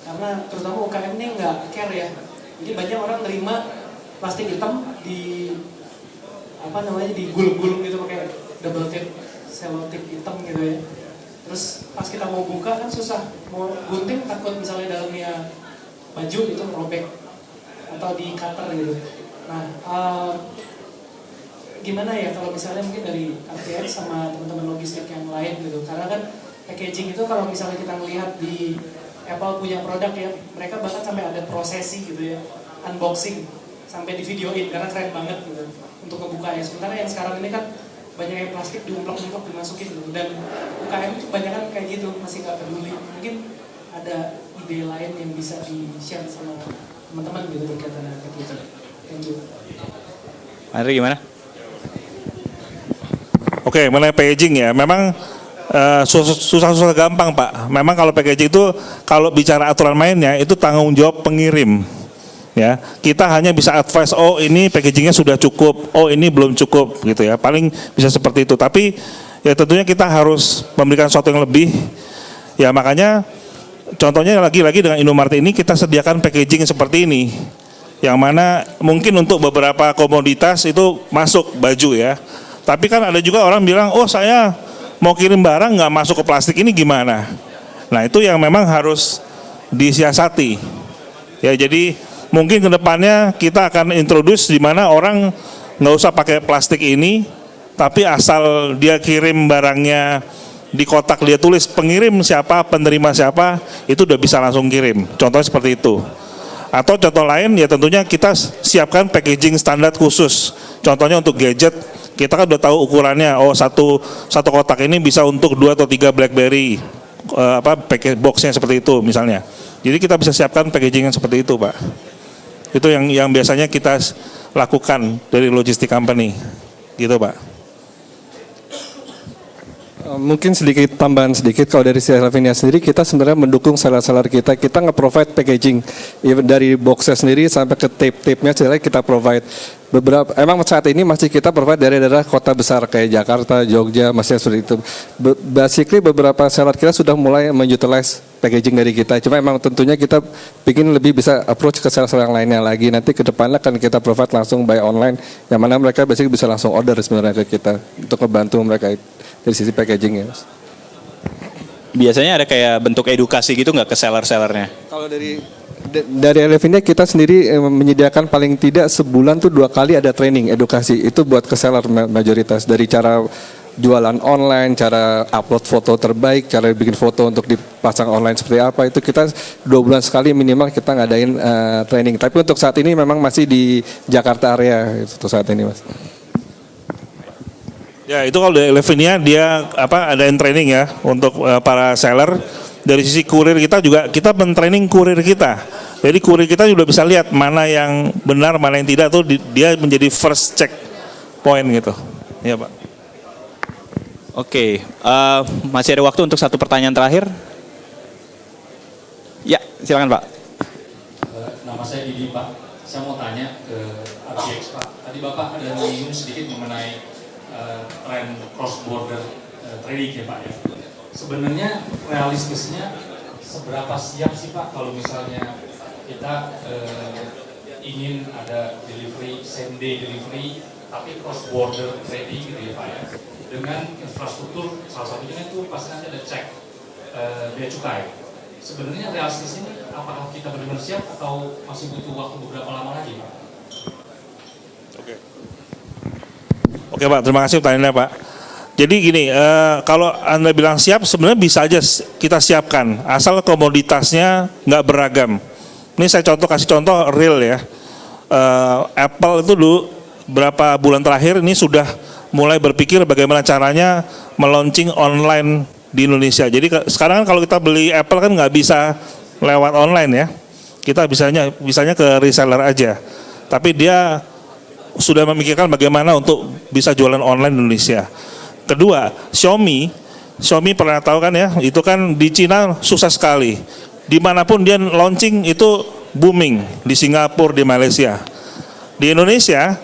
Karena terutama UKM ini nggak care ya. Jadi banyak orang nerima plastik hitam digulung-gulung gitu pakai double tape. selotip hitam gitu ya. Terus pas kita mau buka kan susah, mau gunting takut misalnya dalamnya baju itu robek atau di cutter gitu. Nah, gimana ya kalau misalnya mungkin dari RPX sama teman-teman logistik yang lain gitu, karena kan packaging itu kalau misalnya kita melihat di Apple punya produk ya, mereka bahkan sampai ada prosesi gitu ya, unboxing sampai di videoin karena keren banget gitu untuk ngebuka ya. Sementara yang sekarang ini kan banyak yang plastik diumplok-umplok dimasukin gitu, dan UKM itu banyak kan kayak gitu, masih nggak peduli. Mungkin ada ide lain yang bisa di-share sama teman-teman gitu berkaitan dengan packaging. Thank you. Andri gimana? Oke, mengenai packaging ya, memang susah-susah gampang Pak. Memang kalau packaging itu, kalau bicara aturan mainnya, itu tanggung jawab pengirim. Ya, kita hanya bisa advice, oh ini packagingnya sudah cukup, oh ini belum cukup gitu ya. Paling bisa seperti itu. Tapi ya tentunya kita harus memberikan sesuatu yang lebih. Ya makanya, contohnya lagi-lagi dengan Indomaret ini kita sediakan packaging seperti ini. Yang mana mungkin untuk beberapa komoditas itu masuk baju ya. Tapi kan ada juga orang bilang, oh saya mau kirim barang nggak masuk ke plastik, ini gimana? Nah itu yang memang harus disiasati. Ya jadi mungkin kedepannya kita akan introduce di mana orang nggak usah pakai plastik ini, tapi asal dia kirim barangnya di kotak dia tulis pengirim siapa, penerima siapa, itu udah bisa langsung kirim. Contohnya seperti itu. Atau contoh lain ya tentunya kita siapkan packaging standar khusus. Contohnya untuk gadget, kita kan udah tahu ukurannya, oh satu kotak ini bisa untuk 2 atau 3 BlackBerry, package boxnya seperti itu misalnya. Jadi kita bisa siapkan packaging yang seperti itu Pak. Itu yang biasanya kita lakukan dari logistik company, gitu Pak. Mungkin sedikit tambahan sedikit, kalau dari Elvinia sendiri kita sebenarnya mendukung seller-seller kita nge-provide packaging even dari boxnya sendiri sampai ke tape-nya sebenarnya kita provide. Beberapa emang saat ini masih kita provide dari daerah kota besar kayak Jakarta, Jogja, masih seperti itu. Basically beberapa seller kita sudah mulai mengutilize packaging dari kita. Cuma emang tentunya kita bikin lebih bisa approach ke seller-seller yang lainnya lagi. Nanti ke depannya akan kita provide langsung by online, yang mana mereka basically bisa langsung order sebenarnya ke kita untuk membantu mereka dari sisi packaging ya. Biasanya ada kayak bentuk edukasi gitu nggak ke seller-sellernya? Kalau dari Elvinia kita sendiri menyediakan paling tidak sebulan tuh 2 kali ada training edukasi, itu buat ke seller mayoritas, dari cara jualan online, cara upload foto terbaik, cara bikin foto untuk dipasang online seperti apa, itu kita 2 bulan sekali minimal kita ngadain training. Tapi untuk saat ini memang masih di Jakarta area itu saat ini Mas. Ya itu kalau dari Elvinia dia adain training ya untuk para seller. Dari sisi kurir kita juga kita men-training kurir kita. Jadi kurir kita juga bisa lihat mana yang benar, mana yang tidak, tuh dia menjadi first check point gitu. Ya Pak. Oke, masih ada waktu untuk satu pertanyaan terakhir. Ya, silakan Pak. Nama saya Didi Pak. Saya mau tanya ke RPX Pak. Tadi Bapak ada menyinggung sedikit mengenai tren cross border trading ya Pak ya. Sebenarnya realistisnya seberapa siap sih Pak kalau misalnya kita ingin ada delivery, same day delivery, tapi cross border trading gitu ya Pak ya, dengan infrastruktur salah satunya itu pasti nanti ada cek bea cukai. Sebenarnya realistis ini apakah kita benar-benar siap atau masih butuh waktu beberapa lama lagi Pak? Oke Pak, terima kasih pertanyaannya Pak. Jadi gini, kalau Anda bilang siap, sebenarnya bisa aja kita siapkan, asal komoditasnya nggak beragam. Ini saya kasih contoh real ya. Apple itu dulu berapa bulan terakhir ini sudah mulai berpikir bagaimana caranya melaunching online di Indonesia. Jadi sekarang kalau kita beli Apple kan nggak bisa lewat online ya. Kita bisanya ke reseller aja. Tapi dia sudah memikirkan bagaimana untuk bisa jualan online di Indonesia. Kedua, Xiaomi pernah tahu kan ya, itu kan di Cina sukses sekali. Dimanapun dia launching itu booming, di Singapura, di Malaysia. Di Indonesia,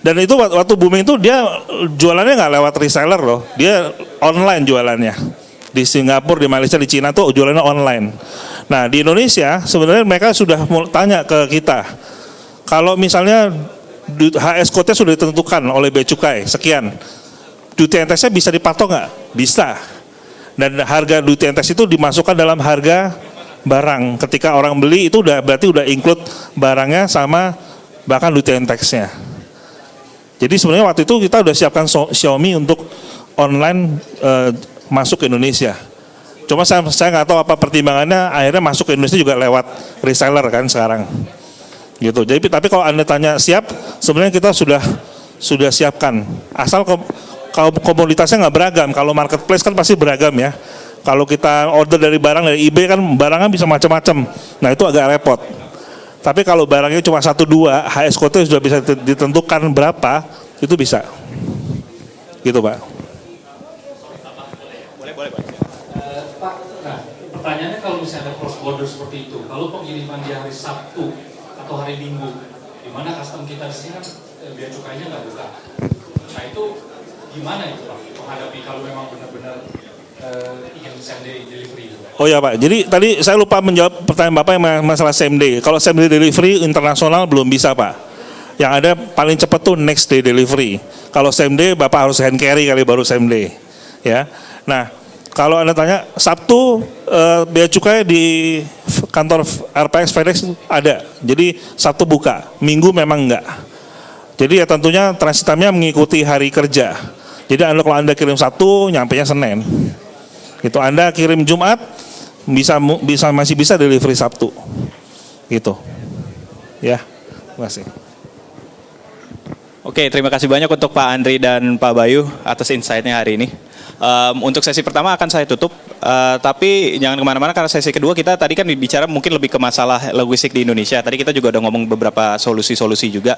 dan itu waktu booming itu dia jualannya nggak lewat reseller loh, dia online jualannya. Di Singapura, di Malaysia, di Cina tuh jualannya online. Nah di Indonesia sebenarnya mereka sudah tanya ke kita, kalau misalnya HS code-nya sudah ditentukan oleh bea cukai sekian, duty and tax-nya bisa dipatok nggak? Bisa. Dan harga duty and tax itu dimasukkan dalam harga barang. Ketika orang beli itu berarti udah include barangnya sama bahkan duty and tax-nya. Jadi sebenarnya waktu itu kita udah siapkan Xiaomi untuk online masuk ke Indonesia. Cuma saya nggak tahu apa pertimbangannya akhirnya masuk ke Indonesia juga lewat reseller kan sekarang. Gitu. Jadi tapi kalau Anda tanya siap, sebenarnya kita sudah siapkan. Asal kalau komoditasnya nggak beragam, kalau marketplace kan pasti beragam ya. Kalau kita order dari barang dari eBay kan barangnya bisa macam-macam. Nah itu agak repot. Tapi kalau barangnya cuma 1-2, HS code sudah bisa ditentukan berapa, itu bisa. Gitu Pak. Boleh. Pak, nah pertanyaannya kalau misalnya ada cross border seperti itu, kalau pengiriman di hari Sabtu atau hari Minggu, di mana custom kita di sini kan bea cukainya nggak buka. Nah itu gimana itu Pak menghadapi kalau memang benar-benar ingin same day delivery gitu? Oh ya Pak, jadi tadi saya lupa menjawab pertanyaan Bapak yang masalah same day. Kalau same day delivery internasional belum bisa Pak. Yang ada paling cepat tuh next day delivery. Kalau same day Bapak harus hand carry kali baru same day. Ya. Nah, kalau Anda tanya Sabtu bea cukai di kantor RPX FedEx ada. Jadi Sabtu buka, Minggu memang enggak. Jadi ya tentunya transit time-nya mengikuti hari kerja. Jadi kalau Anda kirim Sabtu, nyampenya Senin. Itu Anda kirim Jumat, masih bisa delivery Sabtu. Gitu. Ya, terima kasih. Oke, terima kasih banyak untuk Pak Andri dan Pak Bayu atas insight-nya hari ini. Untuk sesi pertama akan saya tutup, tapi jangan kemana-mana karena sesi kedua kita tadi kan bicara mungkin lebih ke masalah logistik di Indonesia. Tadi kita juga udah ngomong beberapa solusi-solusi juga.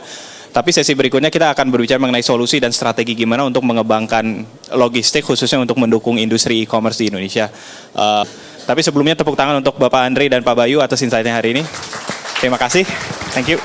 Tapi sesi berikutnya kita akan berbicara mengenai solusi dan strategi gimana untuk mengembangkan logistik khususnya untuk mendukung industri e-commerce di Indonesia. Tapi sebelumnya tepuk tangan untuk Bapak Andri dan Pak Bayu atas insight-nya hari ini. Terima kasih. Thank you.